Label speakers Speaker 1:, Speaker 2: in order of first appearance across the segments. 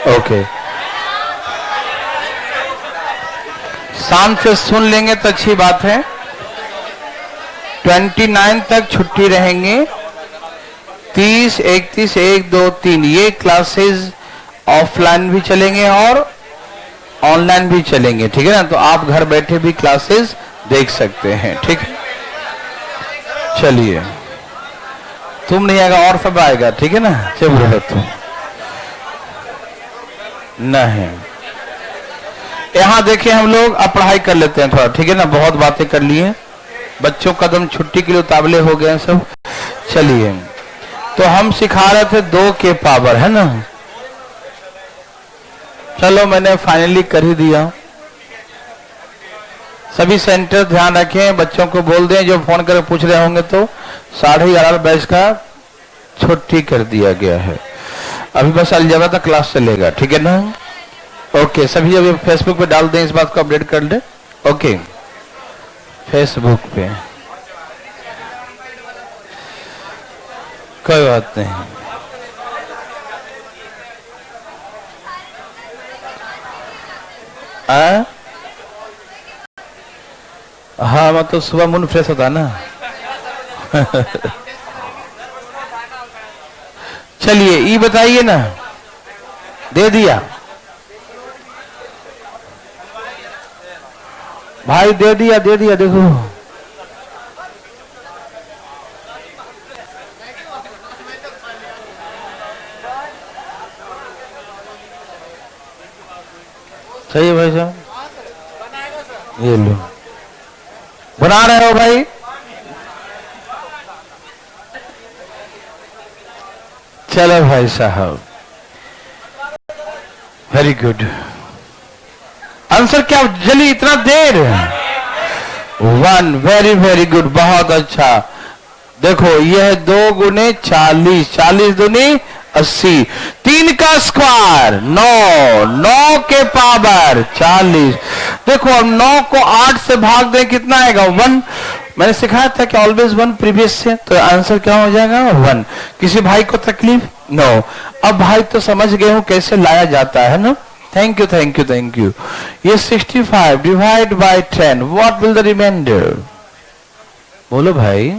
Speaker 1: Okay, शाम से सुन लेंगे तो अच्छी बात है। 29 तक छुट्टी रहेंगे। 30, 31, 1, 2, 3 ये क्लासेस ऑफलाइन भी चलेंगे और ऑनलाइन भी चलेंगे, ठीक है ना। तो आप घर बैठे भी क्लासेस देख सकते हैं, ठीक है। चलिए, तुम नहीं आएगा और सब आएगा, ठीक है ना। चल रहे तुम नहीं, यहाँ देखिए हम लोग अब पढ़ाई कर लेते हैं थोड़ा, ठीक है ना। बहुत बातें कर लिए, बच्चों कदम छुट्टी के लिए उतावले हो गए सब। चलिए, तो हम सिखा रहे थे 2 के पावर, है ना। चलो मैंने फाइनली कर ही दिया। सभी सेंटर ध्यान रखें, बच्चों को बोल दें जो फोन करके पूछ रहे होंगे तो 11:30 बैच का छुट्टी कर दिया गया है। अभी बस अलजेब्रा तक क्लास चलेगा, ठीक है ना। ओके, सभी अभी फेसबुक पे डाल दें, इस बात को अपडेट कर लें। ओके, फेसबुक पे कोई बात नहीं। हाँ, मतलब सुबह मूड फ्रेश होता है ना। चलिए, ये बताइए ना, दे दिया भाई, दे दिया देखो। सही है भाई साहब, ये लो, बना रहे हो भाई। चलो भाई साहब, वेरी गुड। आंसर क्या, जल्दी, इतना देर। 1, वेरी वेरी गुड, बहुत अच्छा। देखो, यह 2 गुने 40, 40 दूनी 80, 3 का स्क्वायर 9, 9 के पावर 40। देखो, अब 9 को 8 से भाग दें, कितना आएगा? 1। मैंने सिखाया था कि ऑलवेज 1 प्रीवियस से, तो आंसर क्या हो जाएगा? 1। किसी भाई को तकलीफ? नो। अब भाई तो समझ गए हो कैसे लाया जाता है ना। Thank you thank you thank you. ये 65 divide by 10, what will the reminder? बोलो भाई।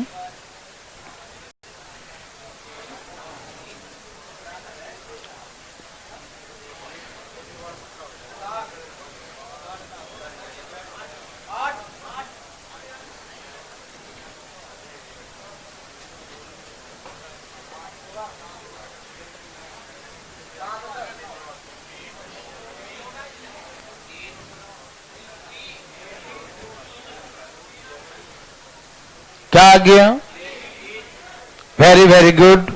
Speaker 1: क्या आ गया? Very very good.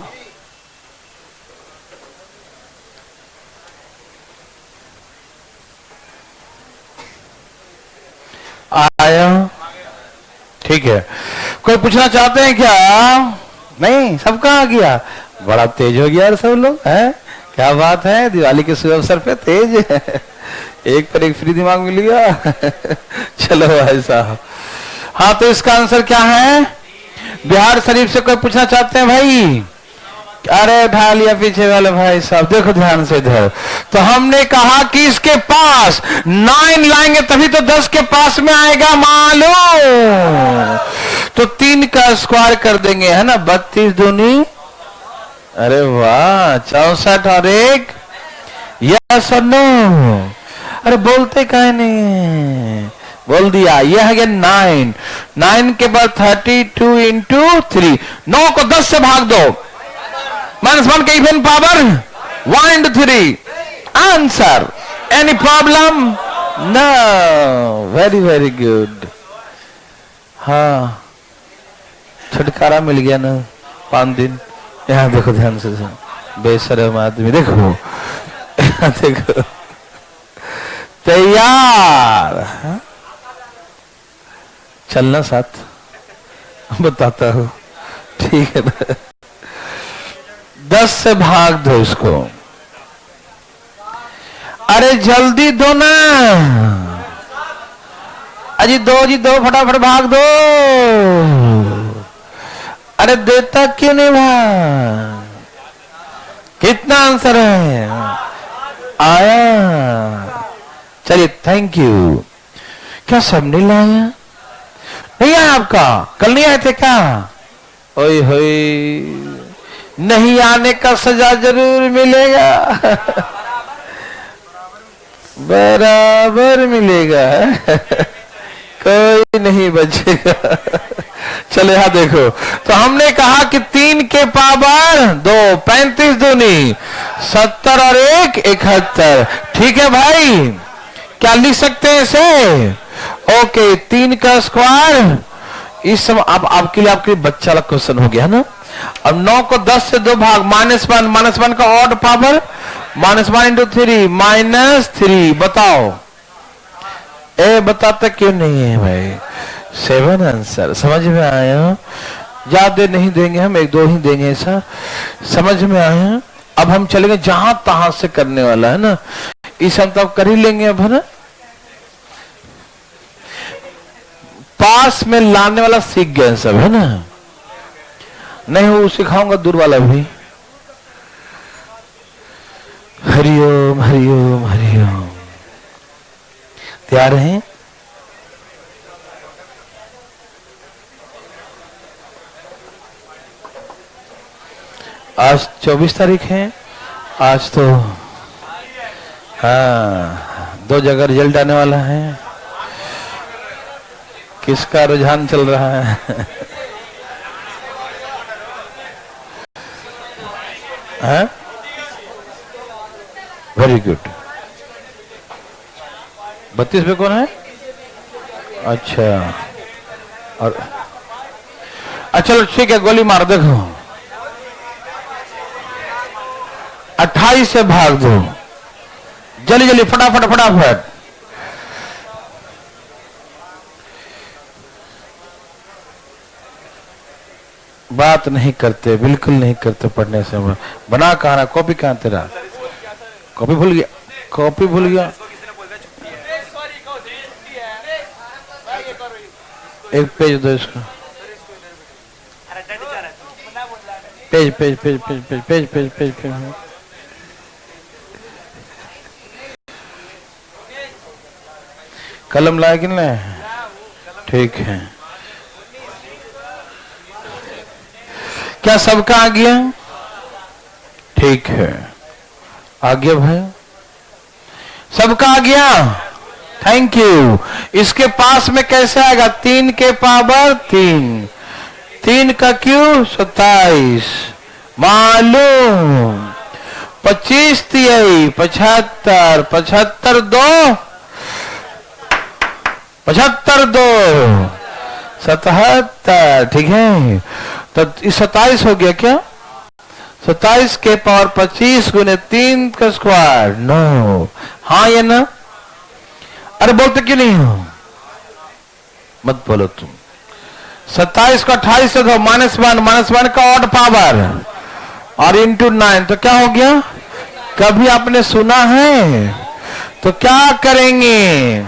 Speaker 1: आया, ठीक है। कोई पूछना चाहते हैं क्या? नहीं, सबका आ गया। बड़ा तेज हो गया यार सब लोग, हैं? क्या बात है, दिवाली के शुभ अवसर पे तेज। एक पर एक फ्री दिमाग मिल गया। चलो भाई साहब, हाँ, तो इसका आंसर क्या है? बिहार शरीफ से कोई पूछना चाहते हैं भाई? अरे ढा लिया पीछे वाले भाई साहब, देखो ध्यान से इधर। तो हमने कहा कि इसके पास 9 लाएंगे तभी तो 10 के पास में आएगा, मालूम। तो 3 का स्क्वायर कर देंगे, है ना। 32 दूनी, अरे वाह, 64 और 1, यस और नो? अरे बोलते काहे नहीं? बोल दिया। यह है 9, 9 के बाद 32 इंटू 3, 9 को 10 से भाग दो, -1 के even power 1 into 3, answer. Any problem? No, very very good. हाँ, छुटकारा मिल गया ना 5 दिन। यहाँ देखो ध्यान से, बेशरम आदमी, देखो देखो, तैयार? चलना साथ, बताता हूं, ठीक है ना। 10 से भाग दो इसको। अरे जल्दी दो ना, अजी 2 जी 2, फटाफट भाग दो। अरे देता क्यों नहीं भाग? कितना आंसर है? आया। चलिए थैंक यू। क्या सब नहीं लाया? नहीं आया आपका? कल नहीं आए थे क्या? ओए होए, नहीं आने का सजा जरूर मिलेगा। बराबर मिलेगा। कोई नहीं बचेगा। चले यहां देखो, तो हमने कहा कि 3 के पावर 2, 35 दूनी 70 और 1 71। ठीक है भाई, क्या लिख सकते हैं इसे? ओके, 3 का स्क्वायर। इस समय अब आपके लिए बच्चा वाला क्वेश्चन हो गया ना। अब 9 को 10 से 2 भाग, -1 का ऑड पावर, -1 इंटू 3 -3। बताओ, ए बताता क्यों नहीं है भाई? 7 आंसर। समझ में आया? ज्यादा नहीं देंगे हम, 1-2 ही देंगे। ऐसा समझ में आया? अब हम चलेंगे जहां तहां से करने वाला है ना, इस हम तब कर ही लेंगे अब, है ना। पास में लाने वाला सीख गए सब, है ना। नहीं वो सिखाऊंगा दूर वाला भी। हरिओम हरिओम हरिओम। तैयार हैं? आज 24 तारीख है। आज तो हाँ 2 जगह रिजल्ट आने वाला है। किसका रुझान चल रहा है? हाँ, वेरी गुड। 32 पे कौन है? अच्छा, और अच्छा ठीक है, गोली मार। देखो 28 से भाग दो, जल्दी जल्दी, फटाफट फटाफट। बात नहीं करते, बिल्कुल नहीं करते पढ़ने से। बना कहा ना, कॉपी कहां तेरा? कॉपी भूल गया, कॉपी भूल गया। एक पेज दो इसको। Page page page page page page page page page. कलम लाए कि नहीं? ठीक है। क्या सबका आ गया? ठीक है, आ गया भाई, सबका आ गया। Thank you. इसके पास में कैसे आएगा? 3 के पावर 3, 3 का क्यू 27 मालूम, 25 तिहाई 75, 75 2 75 2 77। ठीक है, तो 27 हो गया क्या? 27 के पावर 25 गुने 3 का स्क्वायर 9। हाँ या ना? अरे बोलते क्यों नहीं हो? मत बोलो तुम। 27 को 28 से दो, -1 का ऑड पावर और इंटू 9, तो क्या हो गया? कभी आपने सुना है? तो क्या करेंगे?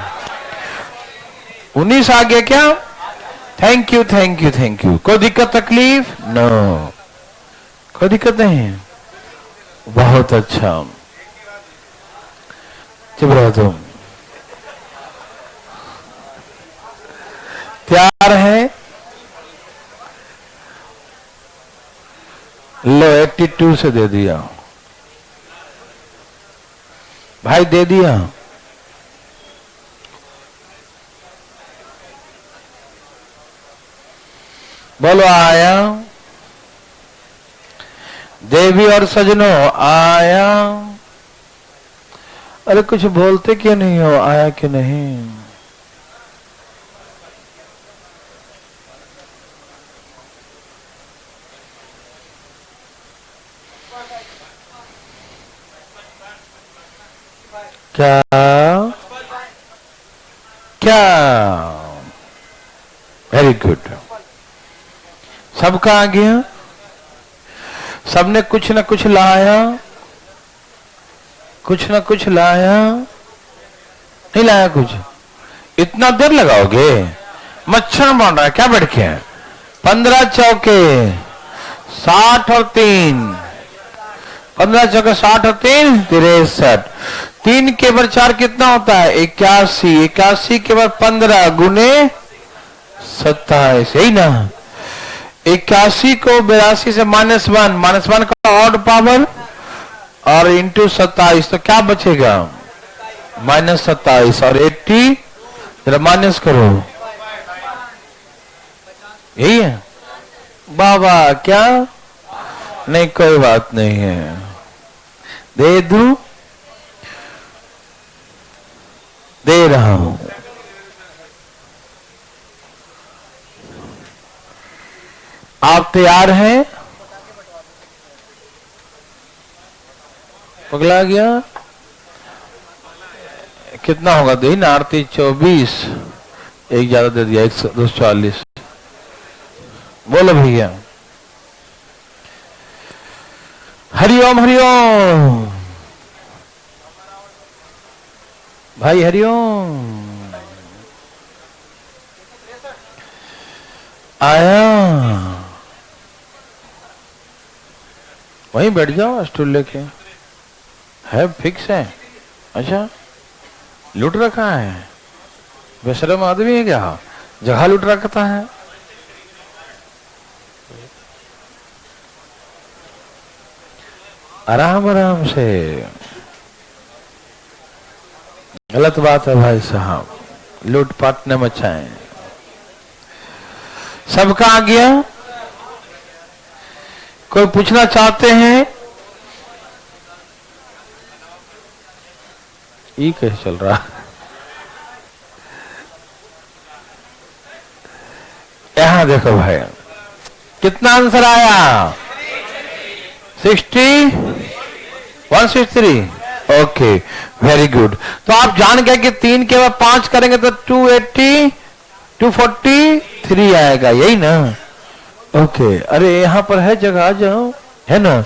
Speaker 1: 19 आ गया क्या? Thank you thank you thank you. कोई दिक्कत तकलीफ? नो, कोई दिक्कत नहीं। बहुत अच्छा, चुप रहो तुम। तैयार है? लो 82 से दे दिया भाई, दे दिया। बोलो आया। देवी और सजनों आया। अरे कुछ बोलते क्यों नहीं हो? आया कि नहीं? क्या क्या? वेरी गुड, सबका आ गया। सबने कुछ न कुछ लाया, कुछ न कुछ लाया। नहीं लाया कुछ? इतना देर लगाओगे? मच्छर बन रहा है क्या बैठ के? 15 चौके 60 और 3, 15 चौके 60 और 3 63, 3 के ऊपर 4 कितना होता है? 81। 81 के ऊपर 15 गुने 27, यही ना। 81 को 82 से -1 का ऑड पावर और इंटू 27, तो क्या बचेगा? -27। और 80 जरा माइनस करो, यही है बाबा। क्या नहीं, कोई बात नहीं है, दे दूं, दे रहा हूं। आप तैयार हैं? पगला गया। कितना होगा? दे ना, 24, एक ज्यादा दे दिया, 240। बोलो भैया। हरिओम हरिओम भाई, हरिओम। आया, वहीं बैठ जाओ, स्टूल लेके है, फिक्स है। अच्छा, लूट रखा है, बेशरम आदमी है क्या? जगह लूट रखता है। आराम आराम से, गलत बात है भाई साहब, लूटपाट न मचाएं। सबका आ गया? कोई पूछना चाहते हैं? ये कैसे चल रहा? यहां देखो भाई, कितना आंसर आया? 60, 163। Okay, very good. तो आप जान गए कि 3 के बाद 5 करेंगे तो 280, 243 आएगा, यही ना। ओके, अरे यहां पर है जगह, आ जाओ, है ना।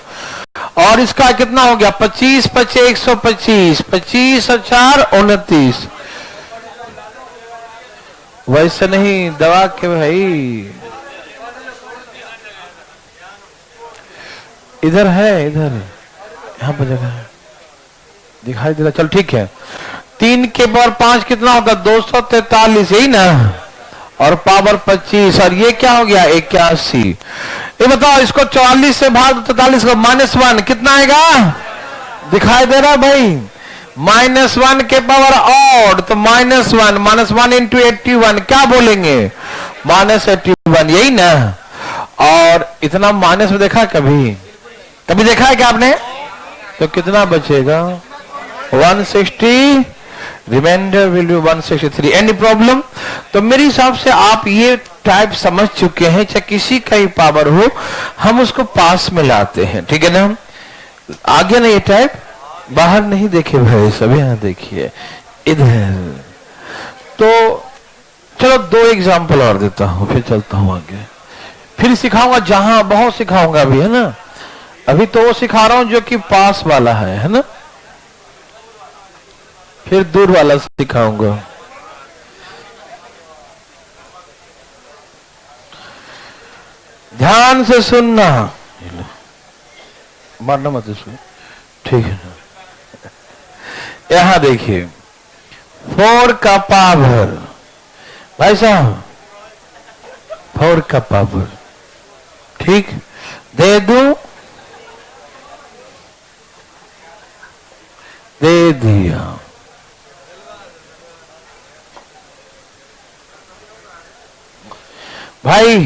Speaker 1: और इसका कितना हो गया? 25, 25, 125, 25 और 4 29। वैसे नहीं, दवा के भाई, इधर है, इधर यहां पर जगह है, दिखाई दे रहा। चल ठीक है। 3 के पावर 5 कितना होगा? 243, यही ना। और पावर 25, और ये क्या हो गया? 81। ये बताओ, इसको 44 से भाग 43 को -1 कितना आएगा? दिखाई दे रहा भाई? -1 के पावर ऑड, तो -1 इंटू 81, क्या बोलेंगे? -81, यही ना। और इतना माइनस में देखा कभी? कभी देखा है क्या आपने? तो कितना बचेगा? 160, reminder will be 163। Any problem? तो मेरे हिसाब से आप ये टाइप समझ चुके हैं, चाहे किसी का ही पावर हो, हम उसको पास में लाते हैं, ठीक है ना। आगे ना ये टाइप, बाहर नहीं देखे भाई, सब यहां देखिए, इधर। तो चलो 2 एग्जाम्पल और देता हूं, फिर चलता हूं आगे। फिर सिखाऊंगा, जहां बहुत सिखाऊंगा अभी, है ना। अभी तो वो सिखा रहा हूं जो कि पास वाला है ना। फिर दूर वाला सिखाऊंगा। ध्यान से सुनना, मारना मत इसको, ठीक है ना। यहां देखिए, 4 का पावर, भाई साहब 4 का पावर, ठीक, दे दूं, दे दिया। भाई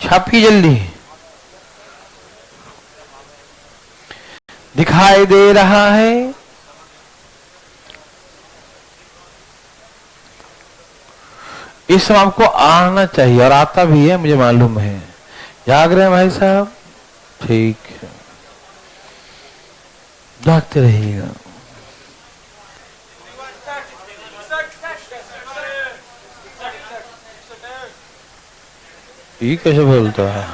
Speaker 1: छापी जल्दी, दिखाई दे रहा है? इस समय आपको आना चाहिए, और आता भी है, मुझे मालूम है। जाग रहे हैं भाई साहब? ठीक है, जागते रहिएगा। ये कैसे बोलता है?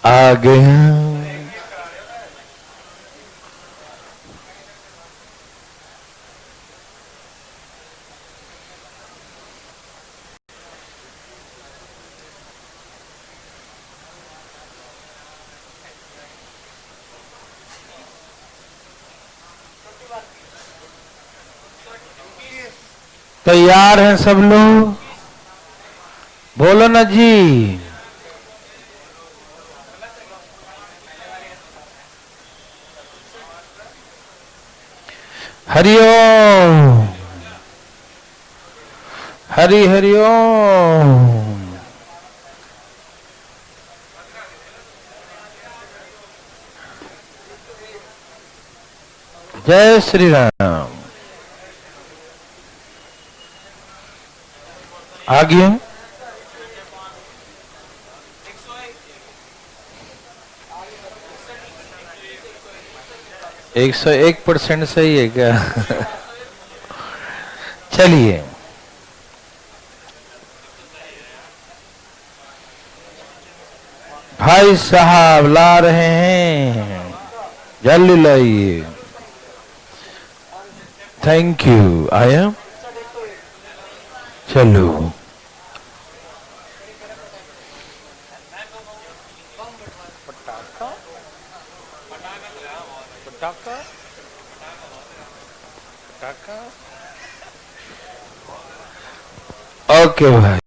Speaker 1: आ गया। तैयार हैं सब लोग? बोलो ना जी। हरिओम, हरि हरिओम। जय श्री राम। आगे 101% सही है क्या? चलिए, भाई साहब ला रहे हैं, जल्दी लाइए। Thank you. आया, चलो। ओके भाई,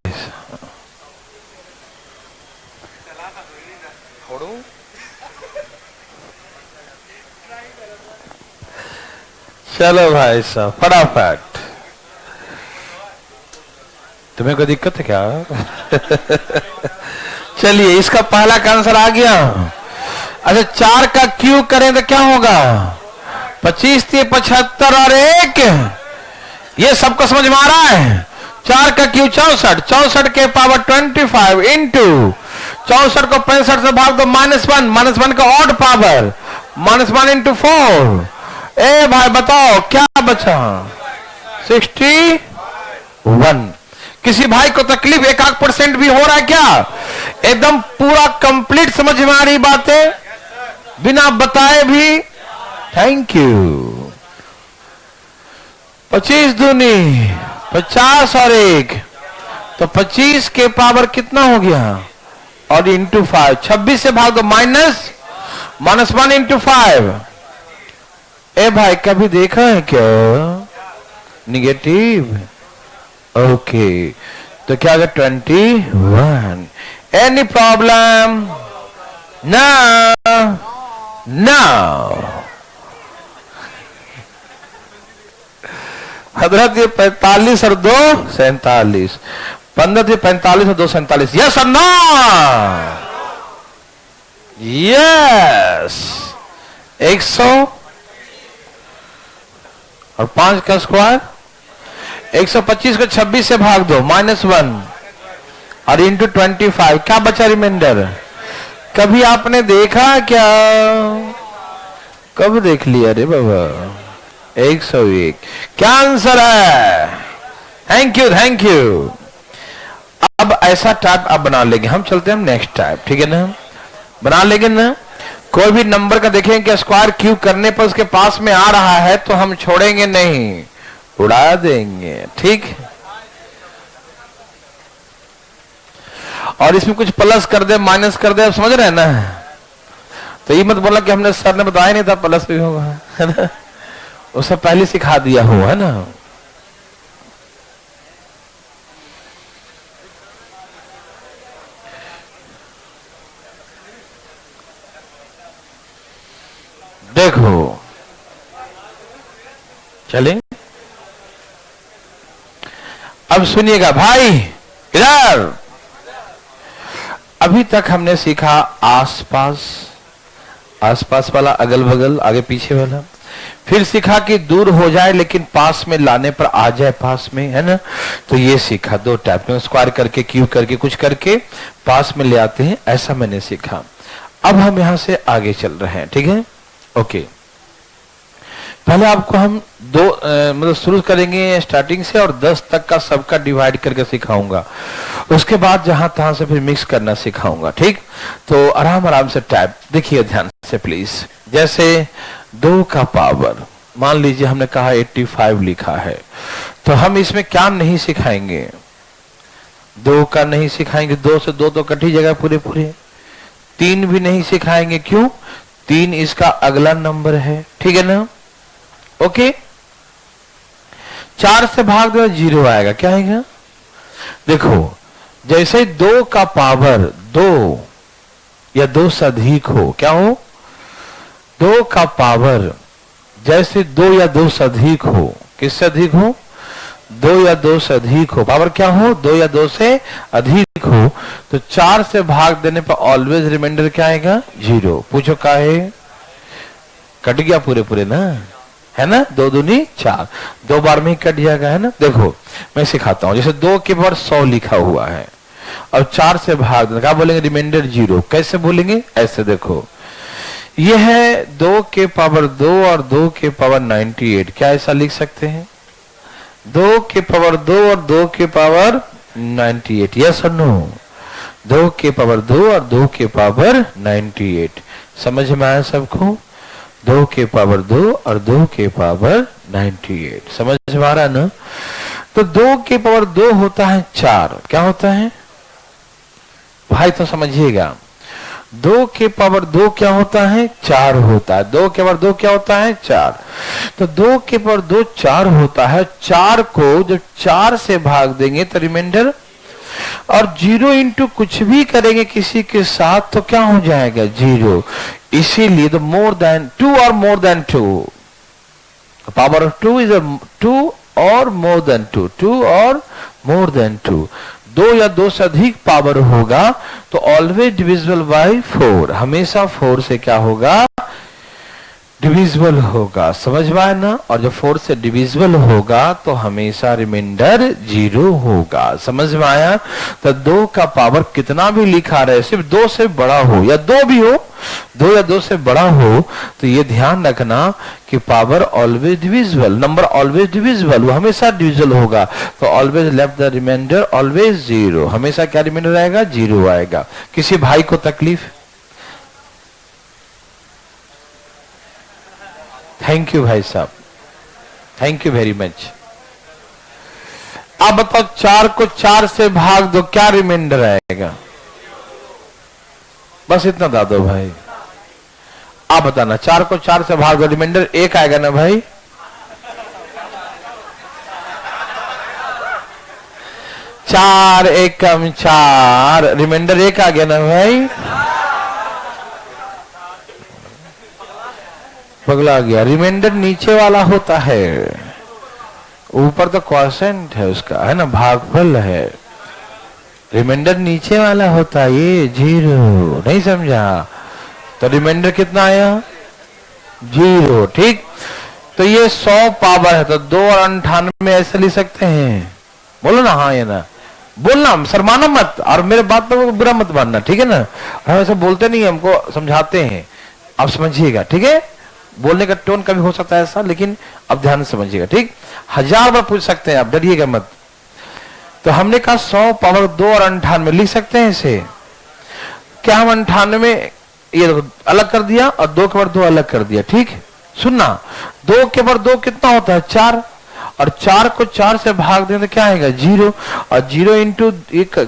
Speaker 1: चलो भाई साहब फटाफट। तुम्हें कोई दिक्कत है क्या? चलिए, इसका पहला का आंसर आ गया। अच्छा, 4 का क्यू करें तो क्या होगा? 25 × 75 और 1। ये सबको समझ में आ रहा है? 4 का क्यू 64, 64 के पावर 25 इंटू 64 को 65 से भाग दो -1, -1 का ऑड पावर -1 इंटू 4। ए भाई बताओ क्या बचा? 61। किसी भाई को तकलीफ 1% भी हो रहा है क्या? एकदम पूरा कंप्लीट समझ में आ रही बातें बिना बताए भी? Thank you. 25 दूनी 50 और 1 तो 25 के पावर कितना हो गया? और इंटू 5, 26 से भाग दो -1 इंटू 5। ए भाई कभी देखा है क्या निगेटिव? ओके, तो क्या होगा? 21। Any problem? No no. हजरत ये 45 और 2 47, 15 × 45 और 2 47। यस और नो? यस। 100 और 5 का स्क्वायर 125 को 26 से भाग दो -1 और इंटू 25। क्या बचा रिमाइंडर? कभी आपने देखा क्या? कब देख लिया रे बाबा? 101। क्या आंसर है? Thank you, thank you. अब ऐसा टाइप आप बना लेंगे। हम चलते हैं नेक्स्ट टाइप, ठीक है ना? बना लेंगे ना? कोई भी नंबर का देखें कि स्क्वायर क्यूब करने पर उसके पास में आ रहा है तो हम छोड़ेंगे नहीं, उड़ा देंगे, ठीक? और इसमें कुछ प्लस कर दे माइनस कर दे, आप समझ रहे हैं ना? तो ये मत बोला कि हमने सर ने बताया नहीं था प्लस भी होगा, है ना? उससे पहले सिखा दिया हो, है ना? देखो, चले अब सुनिएगा भाई, इधर। अभी तक हमने सीखा आसपास, आसपास वाला, अगल बगल, आगे पीछे वाला। फिर सीखा कि दूर हो जाए लेकिन पास में लाने पर आ जाए पास में, है ना? तो ये सीखा 2 टाइप में, स्क्वायर करके, क्यूब करके, कुछ करके पास में ले आते हैं, ऐसा मैंने सीखा। अब हम यहां से आगे चल रहे हैं, ठीक है? ओके, पहले आपको हम मतलब शुरू करेंगे स्टार्टिंग से और 10 तक का सबका डिवाइड करके सिखाऊंगा। उसके बाद जहां तहां से फिर मिक्स करना सिखाऊंगा, ठीक? तो आराम आराम से टाइप देखिए ध्यान से प्लीज। जैसे 2 का पावर, मान लीजिए हमने कहा 85 लिखा है, तो हम इसमें क्या नहीं सिखाएंगे? 2 का नहीं सिखाएंगे, 2 से 2 तो कटी जगह पूरे पूरे। 3 भी नहीं सिखाएंगे, क्यों? 3 इसका अगला नंबर है, ठीक है ना? ओके, 4 से भाग दो 0 आएगा, क्या आएगा? देखो जैसे 2 का पावर 2 या 2 से अधिक हो, क्या हो? 2 का पावर जैसे 2 या 2 से अधिक हो, किससे अधिक हो? 2 या 2 से अधिक हो, पावर क्या हो? 2 या 2 से अधिक हो, तो 4 से भाग देने पर ऑलवेज रिमाइंडर क्या आएगा? 0। पूछो का है? कट गया पूरे पूरे ना, है ना? 2 दूनी 4, 2 बार में ही कट जाएगा, है ना? देखो मैं सिखाता हूं, जैसे 2 के पावर 100 लिखा हुआ है और 4 से भाग देना, क्या बोलेंगे? रिमाइंडर 0। कैसे बोलेंगे? ऐसे देखो, यह है 2 के पावर 2 और 2 के पावर 98, क्या ऐसा लिख सकते हैं? 2 के पावर 2 और 2 के पावर 98, यस और नो? 2 के पावर 2 और 2 के पावर 98, समझ में आया सबको? 2 के पावर 2 और 2 के पावर 98, समझ में आ रहा ना? तो 2 के पावर 2 होता है 4, क्या होता है भाई? तो समझिएगा, 2 के पावर 2 क्या होता है? 4 होता है। 2 के पावर 2 क्या होता है? 4। तो 2 के पावर 2 4 होता है। 4 को जब 4 से भाग देंगे तो रिमाइंडर, और 0 इंटू कुछ भी करेंगे किसी के साथ तो क्या हो जाएगा? 0। इसीलिए तो मोर देन 2 और more than 2, power of 2 is 2 और मोर देन 2, 2 और मोर देन 2। 2 या 2 से अधिक पावर होगा तो ऑलवेज डिविजिबल बाय 4, हमेशा 4 से क्या होगा? डिविजिबल होगा, समझ में आया ना? और जब 4 से डिविजिबल होगा तो हमेशा रिमाइंडर 0 होगा, समझ में आया? तो 2 का पावर कितना भी लिखा रहे, सिर्फ 2 से बड़ा हो या 2 भी हो, 2 या 2 से बड़ा हो, तो ये ध्यान रखना कि power always divisible, number always divisible, वो हमेशा डिविजिबल होगा। तो always left the reminder always 0, हमेशा क्या रिमाइंडर आएगा? 0 आएगा। किसी भाई को तकलीफ? थैंक यू भाई साहब, थैंक यू वेरी मच। अब बताओ 4 को 4 से भाग दो, क्या रिमाइंडर आएगा? बस इतना बता दो भाई, आप बताना। 4 को 4 से भाग दो, रिमाइंडर 1 आएगा ना भाई? 4 एकम 4, रिमाइंडर 1 आ गया ना भाई? पगला गया। रिमाइंडर नीचे वाला होता है, ऊपर तो क्वोशिएंट है उसका, है ना? भागफल है। रिमाइंडर नीचे वाला होता है, ये 0, नहीं समझा? तो रिमाइंडर कितना आया? 0, ठीक? तो ये 100 पावर है, तो 2 और 98 ऐसे लिख सकते हैं। बोलो ना हाँ या ना, बोलना, शर्माना मत, और मेरे बात पर बुरा मत मानना, ठीक है ना? हम ऐसे बोलते नहीं, हमको समझाते हैं, आप समझिएगा, ठीक है? बोलने का टोन कभी हो सकता है ऐसा, लेकिन अब ध्यान से समझिएगा, ठीक? 1000 बार पूछ सकते हैं आप, डरिएगा मत। तो हमने कहा 100 पावर 2 और 98 लिख सकते हैं इसे। क्या हम 98 ये अलग कर दिया और 2 के पावर 2 अलग कर दिया, ठीक? सुनना, 2 के पावर 2 कितना होता है? 4, और 4 को 4 से भाग दें तो क्या आएगा? 0, और 0 इंटू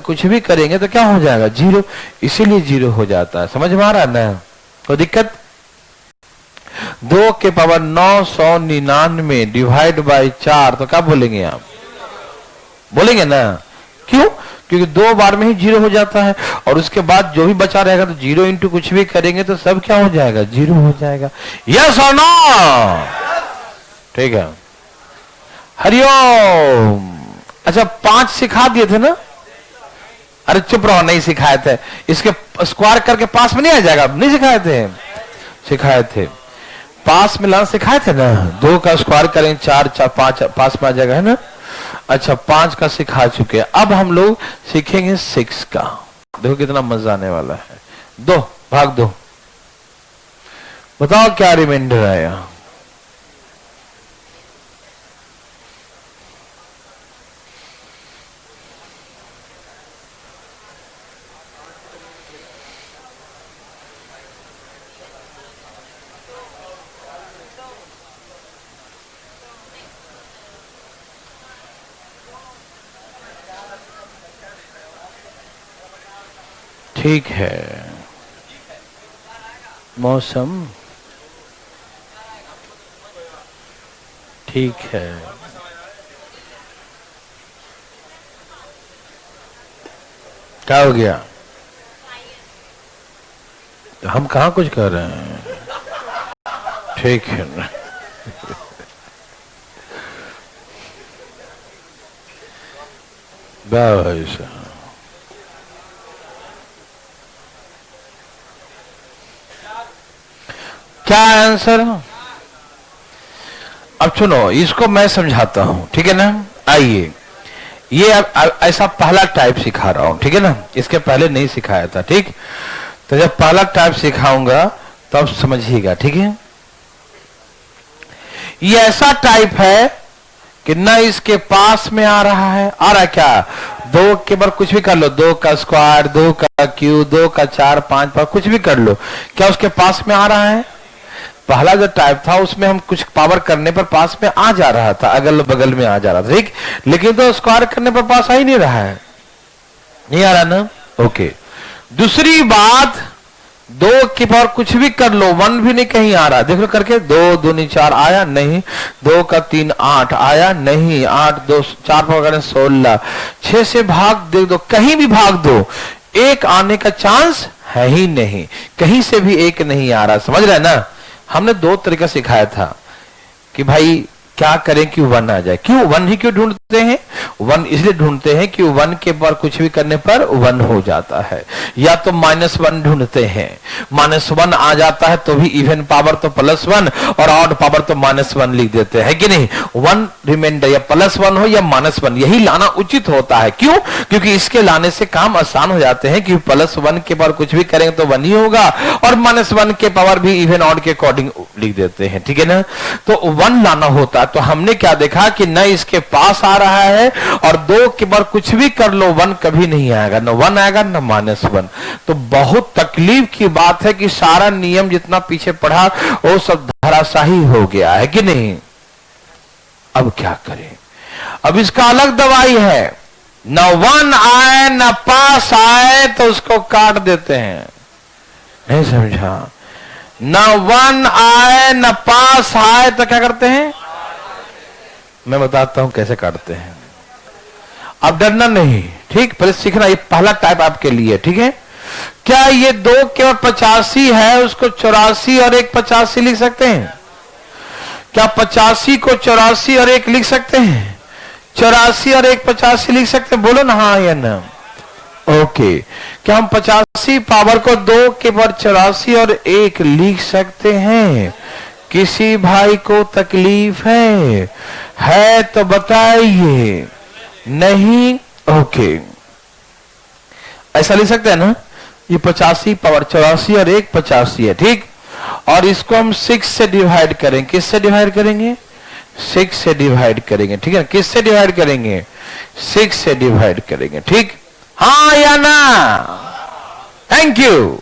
Speaker 1: कुछ भी करेंगे तो क्या हो जाएगा? 0, इसीलिए 0 हो जाता है। समझ में आ रहा है ना? कोई दिक्कत? 2 के पावर 999 डिवाइड बाई 4, तो क्या बोलेंगे आप? बोलेंगे ना? क्यों? क्योंकि 2 बार में ही 0 हो जाता है, और उसके बाद जो भी बचा रहेगा तो 0 इंटू कुछ भी करेंगे तो सब क्या हो जाएगा? 0 हो जाएगा। यस और नो? ठीक है, हरिओम। अच्छा 5 सिखा दिए थे ना? अरे चुप रहो, नहीं सिखाए थे। इसके स्क्वायर करके पास में नहीं आ जाएगा? नहीं सिखाए थे? सिखाए थे, पास में लाना सिखाए थे ना? 2 का स्क्वायर करेंगे 4, 4 5 पास में आ जाएगा, है ना? अच्छा 5 का सिखा चुके हैं, अब हम लोग सीखेंगे 6 का। देखो कितना मजा आने वाला है। 2 भाग 2, बताओ क्या रिमाइंडर आया? ठीक है, मौसम ठीक है, क्या हो गया? तो हम कहाँ कुछ कर रहे हैं, ठीक है ना? भाई साहब, क्या आंसर? अब सुनो, इसको मैं समझाता हूं, ठीक है ना? आइए, ये अब ऐसा पहला टाइप सिखा रहा हूं, ठीक है ना? इसके पहले नहीं सिखाया था, ठीक? तो जब पहला टाइप सिखाऊंगा तब समझिएगा, ठीक है? ये ऐसा टाइप है कि ना इसके पास में आ रहा है, आ रहा है क्या? 2 के बार कुछ भी कर लो, 2 का स्क्वायर, 2 का क्यूब, 2 का 4, 5 पर कुछ भी कर लो, क्या उसके पास में आ रहा है? पहला जो टाइप था उसमें हम कुछ पावर करने पर पास में आ जा रहा था, अगल बगल में आ जा रहा था, ठीक? लेकिन तो स्क्वायर करने पर पास आ ही नहीं रहा है, नहीं आ रहा ना? ओके। दूसरी बात, 2 के पावर कुछ भी कर लो, 1 भी नहीं कहीं आ रहा, देख लो करके, 2 दूनी 4 आया नहीं, 2 का 3 8 आया नहीं, 8 2 4 पर 16, 6 से भाग दे दो, कहीं भी भाग दो, 1 आने का चांस है ही नहीं, कहीं से भी 1 नहीं आ रहा, समझ रहे ना? हमने 2 तरीका सिखाया था कि भाई क्या करें कि 1 आ जाए। क्यों 1 ही क्यों ढूंढते हैं? 1 इसलिए ढूंढते हैं कि 1 के पर कुछ भी करने पर 1 हो जाता है, या तो -1 ढूंढते हैं, -1 आ जाता है तो भी इवन पावर तो +1 और ऑड पावर तो -1 लिख देते हैं कि नहीं? 1 रिमाइंडर या +1 हो या -1 यही लाना उचित होता है। क्यों? क्योंकि इसके लाने से काम आसान हो जाते हैं कि +1 के पावर कुछ भी करेंगे तो 1 ही होगा, और -1 के पावर भी इवन ऑड के अकॉर्डिंग लिख देते हैं, ठीक है ना? तो 1 लाना होता है। तो हमने क्या देखा कि न इसके पास आ रहा है, और 2 के बार कुछ भी कर लो 1 कभी नहीं आएगा, न 1 आएगा न -1। तो बहुत तकलीफ की बात है कि सारा नियम जितना पीछे पढ़ा वो सब धराशाही हो गया है कि नहीं? अब क्या करें? अब इसका अलग दवाई है, न 1 आए न पास आए तो उसको काट देते हैं, नहीं समझा? न 1 आए न पास आए तो क्या करते हैं? मैं बताता हूं कैसे काटते हैं, अब डरना नहीं, ठीक? पहले सीखना, ये पहला टाइप आपके लिए, ठीक है? क्या ये 2 के 85 है, उसको 84 और 1 85 लिख सकते हैं? क्या 85 को 84 और 1 लिख सकते हैं? 84 और 1 85 लिख सकते हैं? बोलो ना हाँ या ना। ओके। क्या हम 85 पावर को 2 के पर 84 और 1 लिख सकते हैं? किसी भाई को तकलीफ है तो बताइए। नहीं? ओके, ऐसा लिख सकते हैं ना? ये 85 पावर 84 और 1 85 है, ठीक? और इसको हम 6 से डिवाइड करेंगे। किससे डिवाइड करेंगे? 6 से डिवाइड करेंगे, ठीक है? किससे डिवाइड करेंगे? 6 से डिवाइड करेंगे, ठीक? हाँ या ना? Thank you.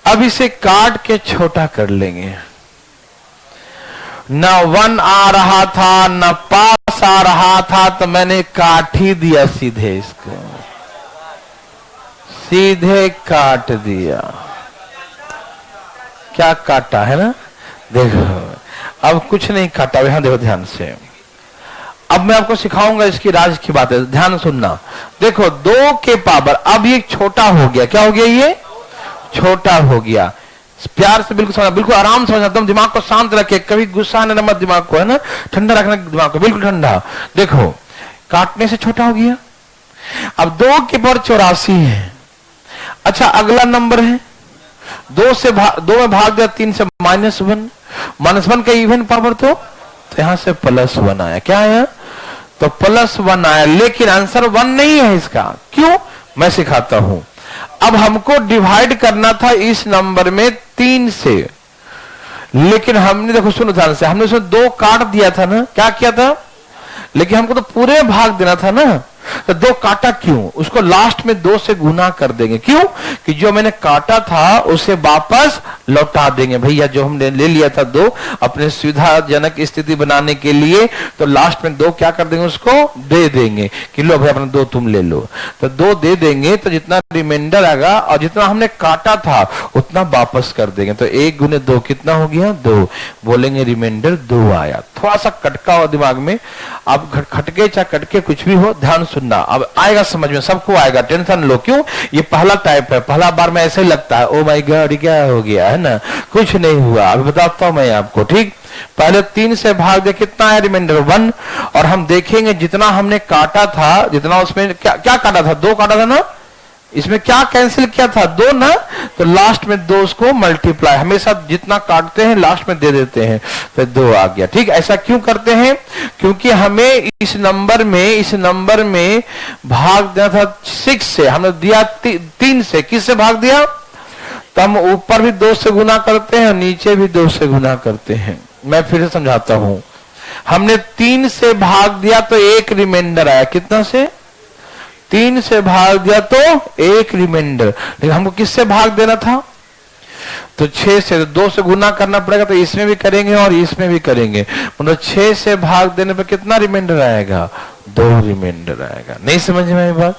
Speaker 1: अब इसे काट के छोटा कर लेंगे। न 1 आ रहा था न पास आ रहा था, तो मैंने काट ही दिया सीधे, इसको सीधे काट दिया। क्या काटा है ना? देखो, अब कुछ नहीं काटा, यहां देखो ध्यान से। अब मैं आपको सिखाऊंगा इसकी राज की बात है, ध्यान सुनना। देखो 2 के पावर, अब ये छोटा हो गया। क्या हो गया? ये छोटा हो गया। प्यार से बिल्कुल समझना, बिल्कुल आराम से समझना, एकदम दिमाग को शांत रखे, कभी गुस्सा न मत, दिमाग को है ना ठंडा रखना, दिमाग को बिल्कुल ठंडा। देखो काटने से छोटा हो गया। अब 2 के पावर 84 है। अच्छा, अगला नंबर है 2 में भाग दिया 3 से -1 का इवन पावर, तो यहां से +1 आया। क्या आया? तो +1 आया, लेकिन आंसर 1 नहीं है इसका। क्यों? मैं सिखाता हूं। अब हमको डिवाइड करना था इस नंबर में 3 से, लेकिन हमने, देखो सुनो ध्यान से, हमने उसमें 2 काट दिया था ना? क्या किया था? लेकिन हमको तो पूरे भाग देना था ना, तो 2 काटा क्यों? उसको लास्ट में 2 से गुना कर देंगे। क्यों? कि जो मैंने काटा था उसे वापस लौटा देंगे भैया, जो हमने ले लिया था 2 अपने सुविधाजनक स्थिति बनाने के लिए, तो लास्ट में 2 क्या कर देंगे? उसको दे देंगे कि लो भाई अपना 2 तुम ले लो। तो 2 दे देंगे, तो जितना रिमाइंडर आएगा और जितना हमने काटा था उतना वापस कर देंगे। तो 1 गुने 2 कितना हो गया? 2। बोलेंगे रिमाइंडर 2 आया। थोड़ा सा कटका हो दिमाग में, अब खटके चाहे कटके कुछ भी हो, ध्यान सुनना, अब आएगा समझ में, सबको आएगा, टेंशन लो क्यों, ये पहला टाइप है, पहला बार में ऐसे ही लगता है, ओ माय गॉड क्या हो गया, है ना, कुछ नहीं हुआ। अभी बताता हूं मैं आपको, ठीक। पहले 3 से भाग दे, कितना है रिमाइंडर 1, और हम देखेंगे जितना हमने काटा था, जितना उसमें क्या क्या काटा था, 2 काटा था ना, इसमें क्या कैंसिल किया था, 2 ना, तो लास्ट में 2 उसको मल्टीप्लाई, हमेशा जितना काटते हैं लास्ट में दे देते हैं, तो 2 आ गया, ठीक। ऐसा क्यों करते हैं, क्योंकि हमें इस नंबर में भाग देना था 6 से, हमने दिया 3 से, किससे भाग दिया, तो हम ऊपर भी 2 से गुना करते हैं, नीचे भी 2 से गुना करते हैं। मैं फिर से समझाता हूं, हमने 3 से भाग दिया तो 1 रिमाइंडर आया, कितना से, 3 से भाग दिया तो 1 रिमाइंडर, लेकिन हमको किससे भाग देना था, तो 6 से, 2 से गुना करना पड़ेगा, तो इसमें भी करेंगे और इसमें भी करेंगे, मतलब 6 से भाग देने पर कितना रिमाइंडर आएगा, 2 रिमाइंडर आएगा। नहीं समझ में आई बात,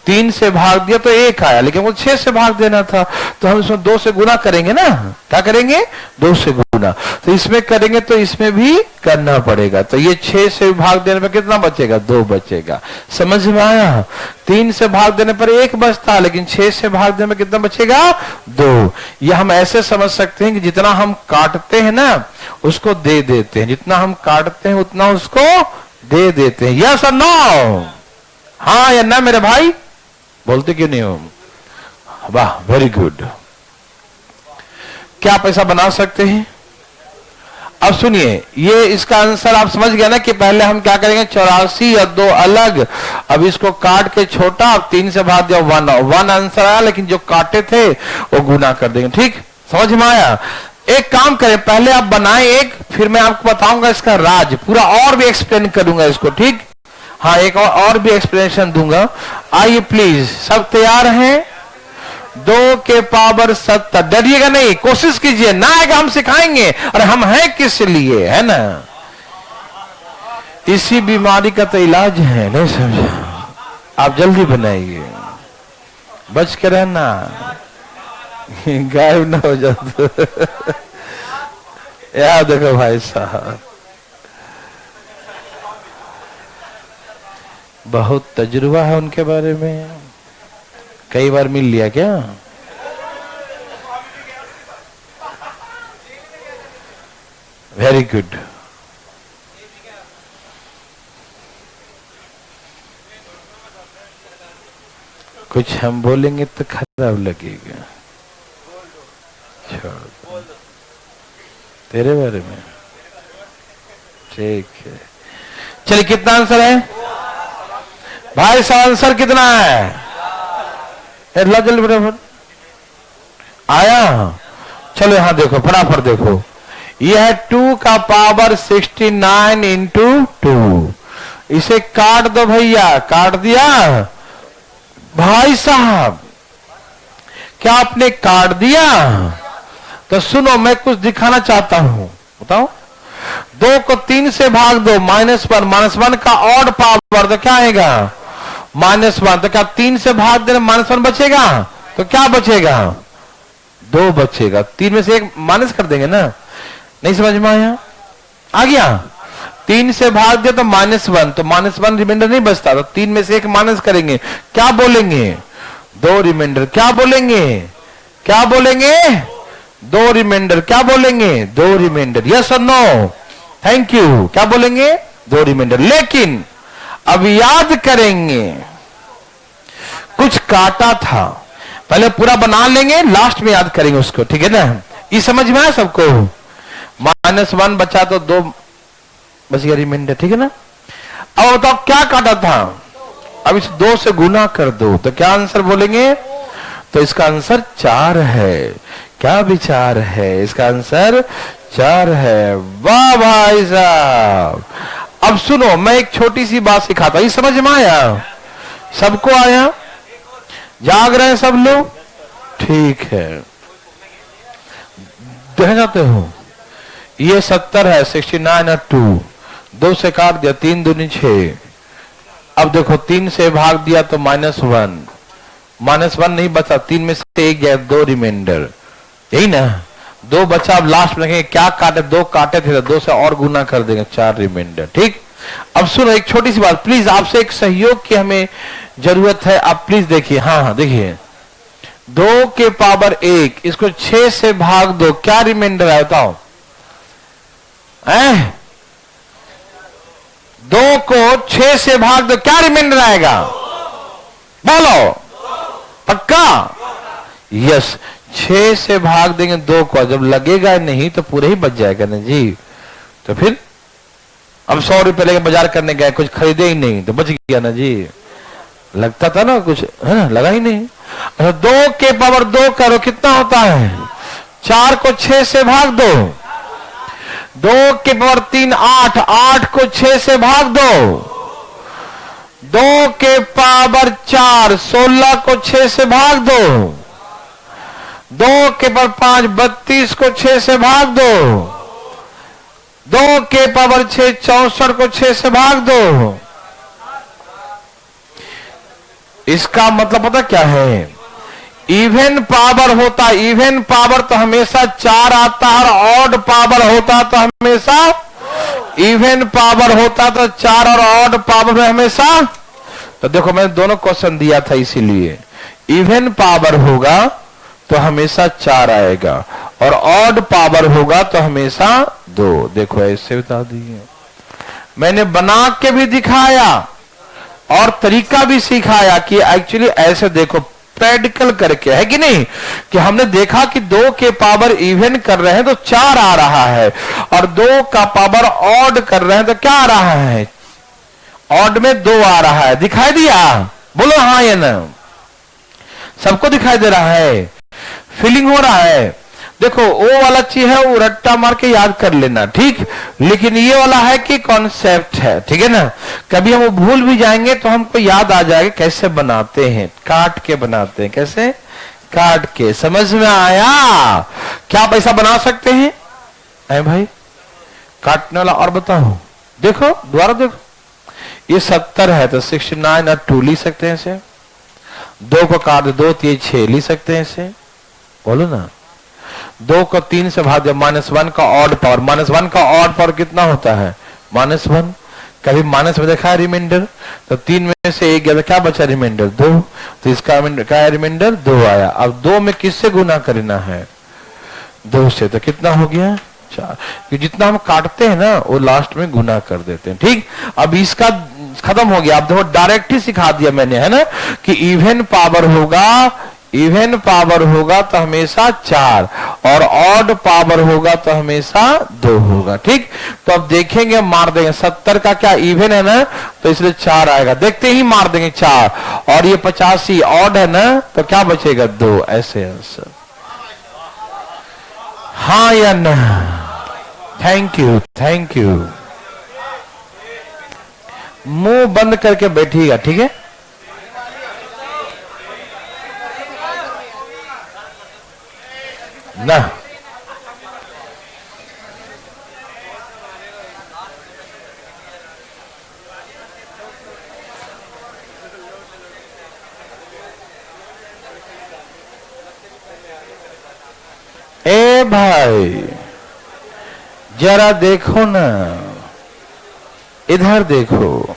Speaker 1: 3 से भाग दिया तो 1 आया, लेकिन वो 6 से भाग देना था, तो हम इसमें 2 से गुना करेंगे ना, क्या करेंगे, 2 से गुना, तो इसमें करेंगे तो इसमें भी करना पड़ेगा, तो ये 6 से भाग देने पर कितना बचेगा, 2 बचेगा। समझ में आया, 3 से भाग देने पर 1 बचता, लेकिन 6 से भाग देने में कितना बचेगा, 2। ये हम ऐसे समझ सकते हैं कि जितना हम काटते हैं ना उसको दे देते हैं, जितना हम काटते हैं उतना उसको दे देते हैं। यस और नो, हाँ या ना मेरे भाई, बोलते क्यों नहीं हो, वाह वेरी गुड। क्या पैसा बना सकते हैं, अब सुनिए, ये इसका आंसर आप समझ गए ना, कि पहले हम क्या करेंगे, 84 और 2 अलग, अब इसको काट के छोटा, अब 3 से भाग दिया 1 आंसर आया, लेकिन जो काटे थे वो गुना कर देंगे, ठीक, समझ में आया। एक काम करें, पहले आप बनाएं एक, फिर मैं आपको बताऊंगा इसका राज पूरा, और भी एक्सप्लेन करूंगा इसको, ठीक, हाँ एक और भी एक्सप्लेनेशन दूंगा। आइए प्लीज, सब तैयार हैं, 2 के पावर 70, डरिएगा नहीं, कोशिश कीजिए, ना आएगा हम सिखाएंगे, और हम हैं किस लिए, है ना, इसी बीमारी का तो इलाज है, नहीं समझा, आप जल्दी बनाइए, बच के रहना, गायब ना हो जाता। याद देखो भाई साहब, बहुत तजुर्बा है उनके बारे में, कई बार मिल लिया क्या, वेरी गुड। कुछ हम बोलेंगे तो खराब लगेगा, छोड़ तेरे बारे में, ठीक है। चलिए कितना आंसर है भाई साहब, आंसर कितना है, जल्दी बराबर आया, चलो यहां देखो, फटाफट देखो, यह है 2 का पावर 69 इंटू 2, इसे काट दो भैया, काट दिया भाई साहब, क्या आपने काट दिया, तो सुनो मैं कुछ दिखाना चाहता हूं, बताओ, 2 को 3 से भाग दो, -1 का ऑड पावर, तो क्या आएगा, -1, तो क्या 3 से भाग देना -1 बचेगा, तो क्या बचेगा, 2 बचेगा, 3 में से 1 माइनस कर देंगे ना, नहीं समझ में आया, आ गया, 3 से भाग दिया तो -1, तो -1 रिमाइंडर नहीं बचता, तो 3 में से 1 माइनस करेंगे, क्या बोलेंगे, 2 रिमाइंडर, क्या बोलेंगे, क्या बोलेंगे, 2 रिमाइंडर, क्या बोलेंगे, 2 रिमाइंडर, यस और नो, थैंक यू, क्या बोलेंगे, 2 रिमाइंडर। लेकिन अब याद करेंगे, कुछ काटा था, पहले पूरा बना लेंगे, लास्ट में याद करेंगे उसको, ठीक है ना, ये समझ में आया सबको, -1 बचा तो 2 बच गया रिमाइंडर, ठीक है ना। अब बताओ क्या काटा था, अब इस 2 से गुना कर दो, तो क्या आंसर बोलेंगे, तो इसका आंसर 4 है, क्या विचार है, इसका आंसर 4 है, वाह भाई साहब। अब सुनो, मैं एक छोटी सी बात सिखाता हूं, ये समझ में आया, सबको आया, जाग रहे हैं सब लोग, ठीक है, देख जाते हो, ये 70 है, 69 और 2 से काट दिया, 3 दूनी 6, अब देखो 3 से भाग दिया तो -1 नहीं बचा, 3 में से 1 गया, 2 रिमाइंडर, यही ना, 2 बचा, अब लास्ट में देखेंगे क्या काटे, 2 काटे थे, तो 2 से और गुना कर देंगे, 4 रिमाइंडर, ठीक। अब सुनो एक छोटी सी बात, प्लीज आपसे एक सहयोग की हमें जरूरत है। आप प्लीज देखिए, हाँ हाँ देखिए, 2 के पावर 1, इसको 6 से भाग दो, क्या रिमाइंडर है बताओ? 2 को 6 से भाग दो, क्या रिमाइंडर आएगा? बोलो, पक्का? यस, 6 से भाग देंगे 2 को, जब लगेगा नहीं तो पूरे ही बच जाएगा ना जी। तो फिर अब 100 रुपए लेके बाजार करने गए, कुछ खरीदे ही नहीं तो बच गया ना जी। लगता था ना कुछ, है ना, लगा ही नहीं। 2 के पावर 2 करो, कितना होता है? 4 को 6 से भाग दो, 2 के पावर 3 8, 8 को 6 से भाग दो, 2 के पावर 4 16 को 6 से भाग दो, 2 के पावर 5 32 को 6 से भाग दो, 2 के पावर 6 64 को 6 से भाग दो। इसका मतलब पता क्या है? इवन पावर होता, इवन पावर तो हमेशा 4 आता है, और ऑड पावर होता तो हमेशा, इवन पावर होता तो 4 और ऑड पावर में हमेशा। तो देखो मैंने दोनों क्वेश्चन दिया था, इसीलिए इवन पावर होगा तो हमेशा 4 आएगा, और ऑड पावर होगा तो हमेशा 2। देखो ऐसे बता दिए, मैंने बना के भी दिखाया और तरीका भी सिखाया कि एक्चुअली ऐसे देखो, प्रैक्टिकल करके, है कि नहीं? कि हमने देखा कि 2 के पावर इवन कर रहे हैं तो 4 आ रहा है, और 2 का पावर ऑड कर रहे हैं तो क्या आ रहा है? ऑड में 2 आ रहा है। दिखाई दिया? बोलो हाँ या ना। सबको दिखाई दे रहा है? फीलिंग हो रहा है? देखो वो वाला चीज है, वो रट्टा मार के याद कर लेना, ठीक। लेकिन ये वाला है कि कॉन्सेप्ट है, ठीक है ना। कभी हम वो भूल भी जाएंगे तो हमको याद आ जाएगा कैसे बनाते हैं, काट के बनाते हैं। कैसे? काट के। समझ में आया? क्या पैसा बना सकते हैं? ऐ भाई काटने वाला और बताओ, देखो दोबारा देखो, ये 70 है तो 69 और 2 ली सकते हैं इसे। 2 को काट दो, 2 3 6 ली सकते हैं इसे। बोलो ना। 2 को 3 से भाग दिया, -1 का ऑड पावर, -1 का ऑड पावर कितना होता है? -1। कभी माइनस में देखा है रिमाइंडर? तो 3 में से 1 गया तो क्या बचा? रिमाइंडर 2। तो इसका क्या रिमाइंडर? 2 आया। अब 2 में किससे गुना करना है? 2 से। तो कितना हो गया? 4। कि जितना हम काटते हैं ना वो लास्ट में गुना कर देते हैं, ठीक। अब इसका खत्म हो गया। अब देखो डायरेक्ट ही सिखा दिया मैंने, है ना, कि इवन पावर होगा, इवन पावर होगा तो हमेशा 4, और ऑड पावर होगा तो हमेशा 2 होगा, ठीक। तो अब देखेंगे, मार देंगे। 70 का क्या इवन है ना, तो इसलिए 4 आएगा। देखते ही मार देंगे 4, और ये 85 ऑड है ना, तो क्या बचेगा? 2। ऐसे आंसर। हाँ या ना? Thank you, thank you. मुंह बंद करके बैठिएगा, ठीक है। ना ए भाई जरा देखो ना, इधर देखो।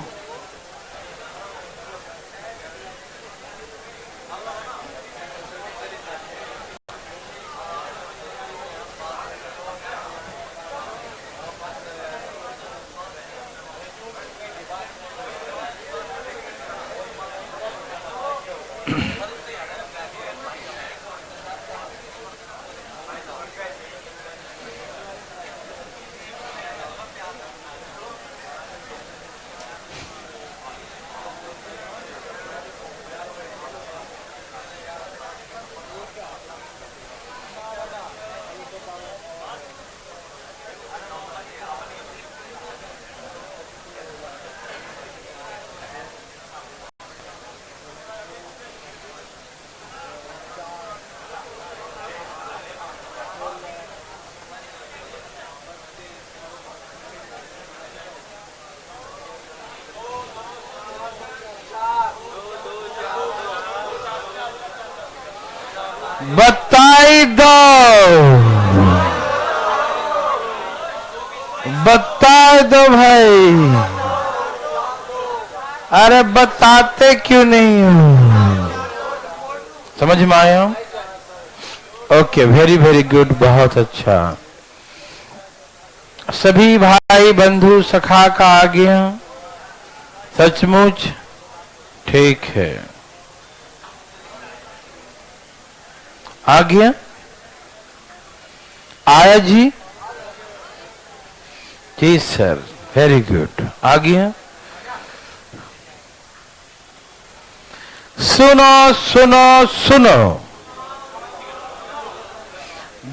Speaker 1: बताई दो, बता दो भाई। अरे बताते क्यों नहीं हो? समझ में आया? ओके, वेरी वेरी गुड, बहुत अच्छा। सभी भाई बंधु सखा का आ गया? सचमुच ठीक है, आ गया? आया जी? जी सर, वेरी गुड, आ गया। सुनो सुनो सुनो,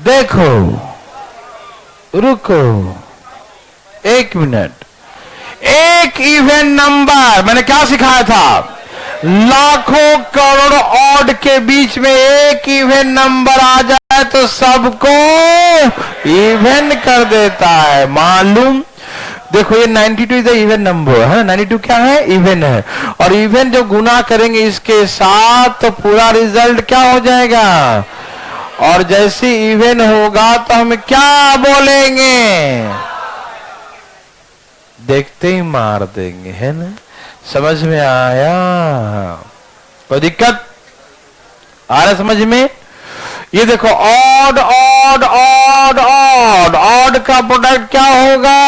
Speaker 1: देखो, रुको, एक मिनट। एक इवन नंबर, मैंने क्या सिखाया था? लाखों करोड़ ऑड के बीच में एक इवन नंबर आ जाए तो सबको इवन कर देता है, मालूम? देखो ये 92 इज इवन नंबर है। 92 क्या है? इवन है। और इवन जो गुना करेंगे इसके साथ तो पूरा रिजल्ट क्या हो जाएगा? और जैसे इवन होगा तो हम क्या बोलेंगे? देखते ही मार देंगे, है ना? समझ में आया? कोई दिक्कत आ रहा समझ में? ये देखो, odd odd odd odd, odd का प्रोडक्ट क्या होगा?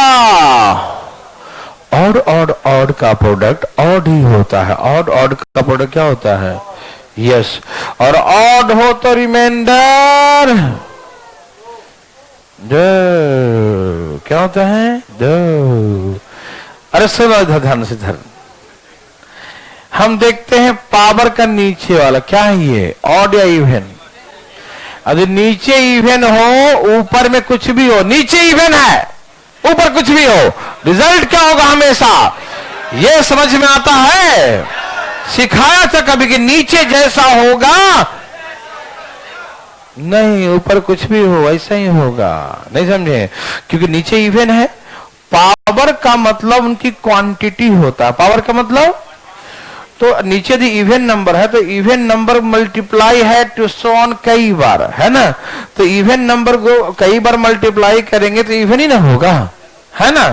Speaker 1: ऑड ऑड ऑड का प्रोडक्ट ऑड ही होता है। ऑड ऑड का प्रोडक्ट क्या होता है? यस। और ऑड हो तो रिमाइंडर दो, क्या होता है? दो। अरे सुनो ध्यान से, धर हम देखते हैं पावर का नीचे वाला क्या है, ये ऑड या इवन? अगर नीचे इवन हो, ऊपर में कुछ भी हो, नीचे इवन है, ऊपर कुछ भी हो, रिजल्ट क्या होगा हमेशा? ये समझ में आता है? सिखाया था कभी कि नीचे जैसा होगा नहीं, ऊपर कुछ भी हो ऐसा ही होगा, नहीं समझे? क्योंकि नीचे इवन है। पावर का मतलब उनकी क्वांटिटी होता है। पावर का मतलब तो नीचे दी इवन नंबर है तो इवन नंबर मल्टीप्लाई है टू सोन कई बार, है ना? तो इवन नंबर को कई बार मल्टीप्लाई करेंगे तो इवन ही ना होगा, है ना?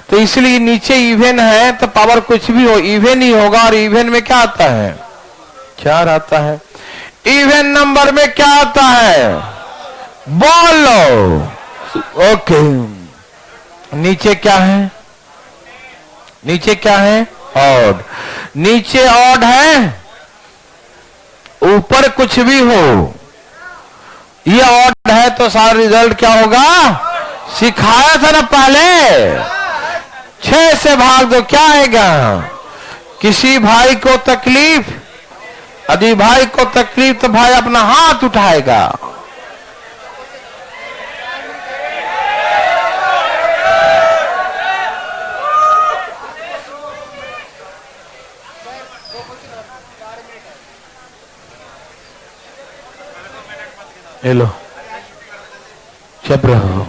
Speaker 1: तो इसलिए नीचे इवन है तो पावर कुछ भी हो इवन ही होगा। और इवन में क्या आता है? 4 आता है। इवन नंबर में क्या आता है? बोलो। ओके, नीचे क्या है? नीचे क्या है? ऑड। नीचे ऑड है, ऊपर कुछ भी हो, ये ऑड है तो सारा रिजल्ट क्या होगा? सिखाया था ना पहले, 6 से भाग दो, क्या आएगा? किसी भाई को तकलीफ, यदि भाई को तकलीफ तो भाई अपना हाथ उठाएगा। ले लो, चुप रहो।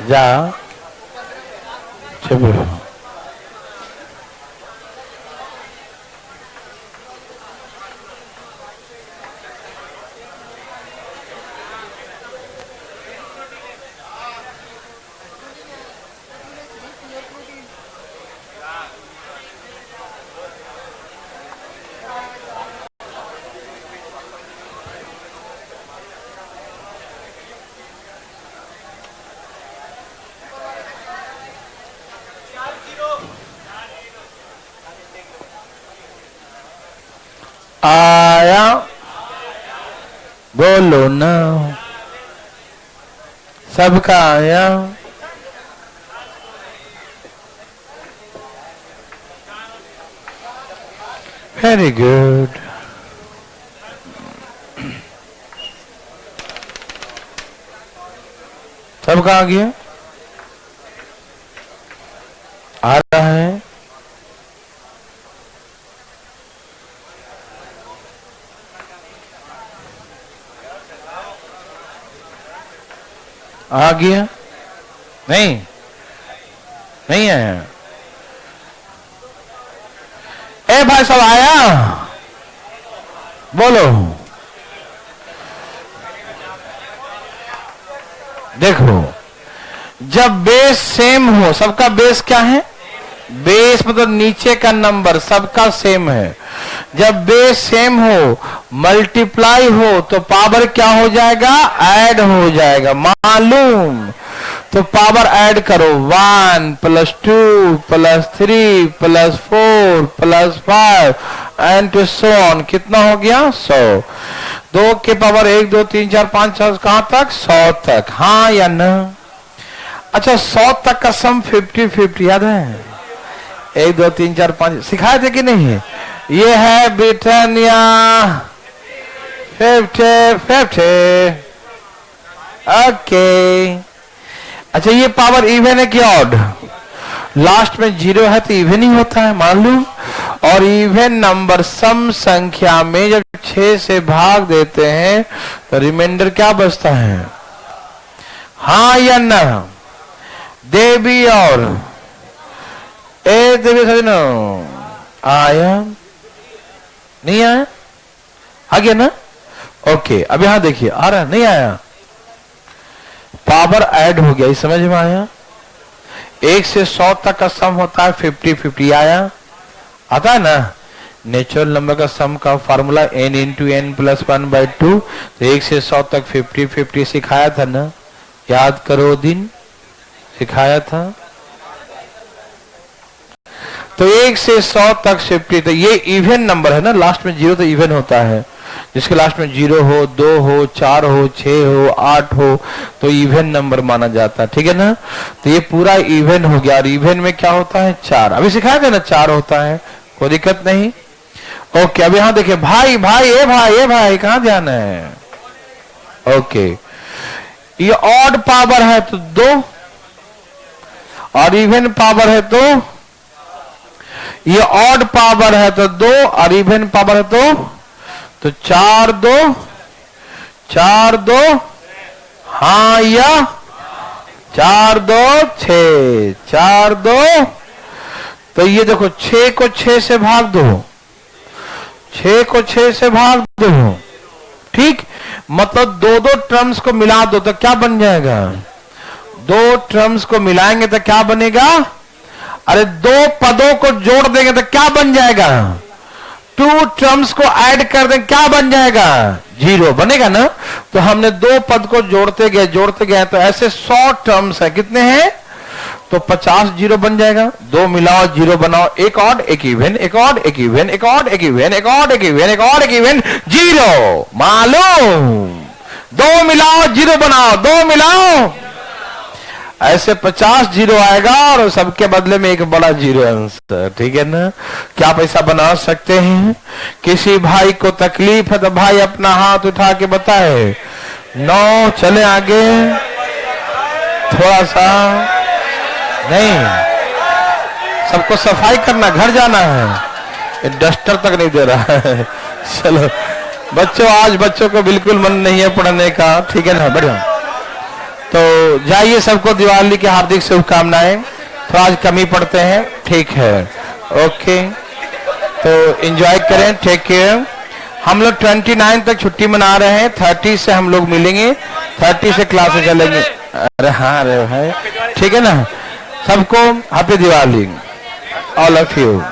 Speaker 1: जा, चुप रहो। आया, बोलो ना, सबका आया। Very good. सबका आ गया? आ रहा है? आ गया? नहीं, नहीं आया। ए भाई सब आया? बोलो। देखो, जब बेस सेम हो, सबका बेस क्या है? बेस मतलब नीचे का नंबर सबका सेम है। जब बेस सेम हो, मल्टीप्लाई हो, तो पावर क्या हो जाएगा? ऐड हो जाएगा। मालूम? तो पावर ऐड करो, 1 + 2 + 3 + 4 + 5 एंड टू सो ऑन। कितना हो गया? 100। 2 के पावर 1 2 3 4 5 6 कहां तक? 100 तक। हाँ या ना? अच्छा, 100 तक का सम 50-50 याद है? 1 2 3 4 5 सिखाए थे कि नहीं? ये है ब्रिटानिया 50-50। ओके। अच्छा, ये पावर इवन है कि ऑड? लास्ट में 0 है तो इवन ही होता है, मालूम? और इवन नंबर सम संख्या में जब 6 से भाग देते हैं तो रिमाइंडर क्या बचता है? हाँ या ना? देवी और देवी सजना आया? नहीं आया? आ गया ना? ओके, अब यहां देखिए, आ रहा? नहीं आया? पावर ऐड हो गया, इस समझ में आया? 1 से 100 तक का सम होता है 50-50। आया? आता है ना? नेचुरल नंबर का सम का फार्मूला n × n + 1/2। तो 1 से 100 तक 50-50 सिखाया था ना? याद करो, दिन सिखाया था। तो 1 से 100 तक 50। तो ये इवन नंबर है ना? लास्ट में 0 तो इवन होता है। जिसके लास्ट में 0 हो, 2 हो, 4 हो, 6 हो, 8 हो, तो इवन नंबर माना जाता है। ठीक है ना? तो ये पूरा इवन हो गया। और इवन में क्या होता है? 4। अभी सिखाया था ना? 4 होता है, कोई दिक्कत नहीं। ओके, अब यहां देखिए, भाई भाई ए भाई कहां जाना है? ओके, ये ऑड पावर है तो 2, और इवन पावर है तो, ये ऑड पावर है तो 2 और इवन पावर है तो 4 2 हाँ या? 4 2 6 4 2। तो ये देखो, 6 को 6 से भाग दो, 6 को 6 से भाग दो। ठीक, मतलब 2 टर्म्स को मिला दो तो क्या बन जाएगा? 2 टर्म्स को मिलाएंगे तो क्या बनेगा? अरे 2 पदों को जोड़ देंगे तो क्या बन जाएगा? 2 टर्म्स को ऐड कर दें, क्या बन जाएगा? 0 बनेगा ना? तो हमने 2 पद को जोड़ते गए तो ऐसे 100 टर्म्स है। कितने हैं? तो 50 0 बन जाएगा। 2 मिलाओ 0 बनाओ, एक ऑड एक इवन, एक ऑड एक इवन, एक ऑड एक इवन, एक ऑड एक इवन, एक ऑड एक इवन, 0। मालूम? 2 मिलाओ 0 बनाओ, 2 मिलाओ, ऐसे 50 0 आएगा और सबके बदले में एक बड़ा 0 आंसर। ठीक है ना? क्या पैसा बना सकते हैं? किसी भाई को तकलीफ है तो भाई अपना हाथ उठा के बताए। 9 चले आगे, थोड़ा सा नहीं, सबको सफाई करना, घर जाना है। डस्टर तक नहीं दे रहा है। चलो बच्चों, आज बच्चों को बिल्कुल मन नहीं है पढ़ने का। ठीक है ना? बढ़िया। तो जाइए, सबको दिवाली की हार्दिक शुभकामनाएं। तो आज कमी पढ़ते हैं, ठीक है? ओके, तो एंजॉय करें, टेक केयर। हम लोग 29 तक छुट्टी मना रहे हैं, 30 से हम लोग मिलेंगे, 30 से क्लासेस चलेंगे। अरे हाँ, अरे भाई, ठीक है ना? सबको happy Diwali, all of you.